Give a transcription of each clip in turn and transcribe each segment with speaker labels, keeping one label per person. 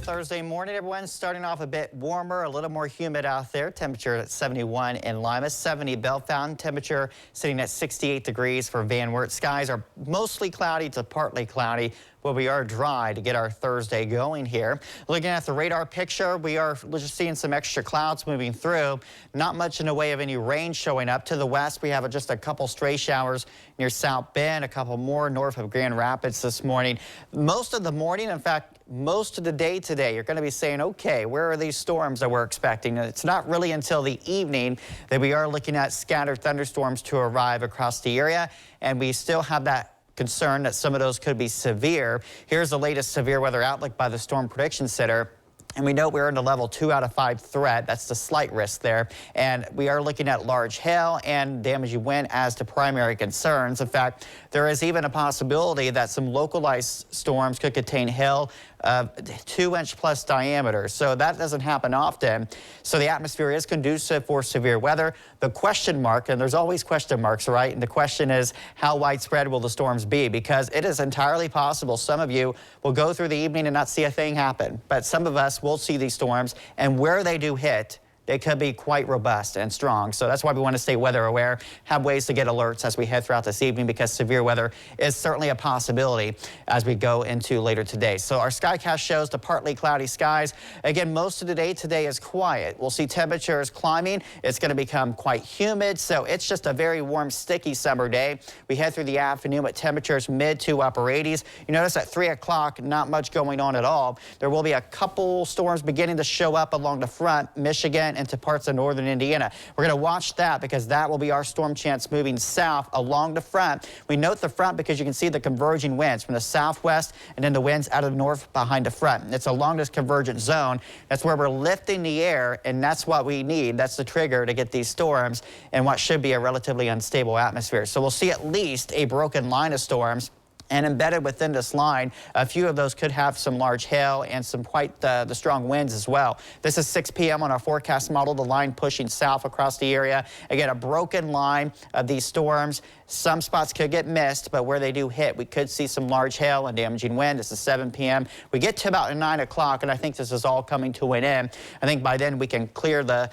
Speaker 1: Good Thursday morning, everyone. Starting off a bit warmer, a little more humid out there. Temperature at 71 in Lima, 70 Bellefontaine. Temperature sitting at 68 degrees for Van Wert. Skies are mostly cloudy to partly cloudy, but we are dry to get our Thursday going here. Looking at the radar picture, we are just seeing some extra clouds moving through. Not much in the way of any rain showing up. To the west, we have just a couple stray showers near South Bend, a couple more north of Grand Rapids this morning. Most of the morning, in fact, most of the day today, you're going to be saying, okay, where are these storms that we're expecting? And it's not really until the evening that we are looking at scattered thunderstorms to arrive across the area, and we still have that concern that some of those could be severe. Here's the latest severe weather outlook by the Storm Prediction Center. And we know we're in a level 2 out of 5 threat. That's the slight risk there. And we are looking at large hail and damaging wind as the primary concerns. In fact, there is even a possibility that some localized storms could contain hail of 2-inch plus diameter. So that doesn't happen often. So the atmosphere is conducive for severe weather. The question mark, and there's always question marks, right? And the question is, how widespread will the storms be? Because it is entirely possible some of you will go through the evening and not see a thing happen. But some of us will see these storms, and where they do hit, they could be quite robust and strong. So that's why we want to stay weather aware, have ways to get alerts as we head throughout this evening, because severe weather is certainly a possibility as we go into later today. So our skycast shows the partly cloudy skies. Again, most of the day today is quiet. We'll see temperatures climbing. It's going to become quite humid. So it's just a very warm, sticky summer day. We head through the afternoon with temperatures mid to upper 80s. You notice at 3 o'clock, not much going on at all. There will be a couple storms beginning to show up along the front, Michigan into parts of northern Indiana. We're going to watch that because that will be our storm chance moving south along the front. We note the front because you can see the converging winds from the southwest and then the winds out of the north behind the front. It's along this convergent zone. That's where we're lifting the air, and that's what we need. That's the trigger to get these storms and what should be a relatively unstable atmosphere. So we'll see at least a broken line of storms. And embedded within this line, a few of those could have some large hail and some quite the strong winds as well. This is 6 p.m. on our forecast model, the line pushing south across the area. Again, a broken line of these storms. Some spots could get missed, but where they do hit, we could see some large hail and damaging wind. This is 7 p.m. We get to about 9 o'clock, and I think this is all coming to an end. I think by then we can clear the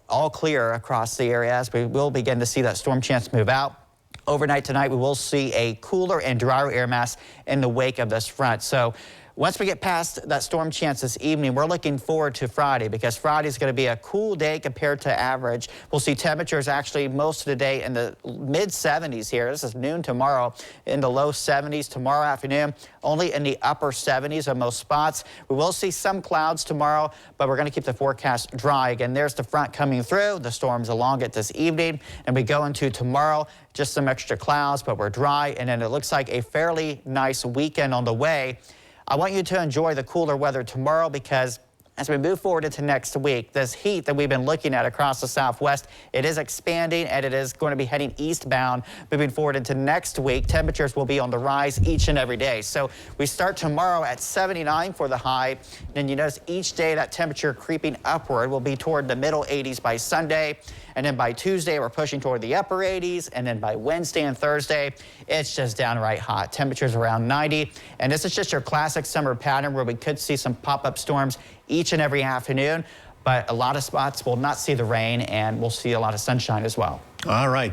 Speaker 1: all clear across the area as we will begin to see that storm chance move out. Overnight tonight, we will see a cooler and drier air mass in the wake of this front. So once we get past that storm chance this evening, we're looking forward to Friday, because Friday is going to be a cool day compared to average. We'll see temperatures actually most of the day in the mid-70s here. This is noon tomorrow, in the low 70s tomorrow afternoon, only in the upper 70s on most spots. We will see some clouds tomorrow, but we're going to keep the forecast dry. Again, there's the front coming through. The storm's along it this evening, and we go into tomorrow, just some extra clouds, but we're dry, and then it looks like a fairly nice weekend on the way. I want you to enjoy the cooler weather tomorrow, because as we move forward into next week, this heat that we've been looking at across the southwest, it is expanding, and it is going to be heading eastbound. Moving forward into next week, temperatures will be on the rise each and every day. So we start tomorrow at 79 for the high. Then you notice each day that temperature creeping upward will be toward the middle 80s by Sunday. And then by Tuesday, we're pushing toward the upper 80s. And then by Wednesday and Thursday, it's just downright hot. Temperatures around 90. And this is just your classic summer pattern where we could see some pop-up storms each and every afternoon. But a lot of spots will not see the rain, and we'll see a lot of sunshine as well.
Speaker 2: All right.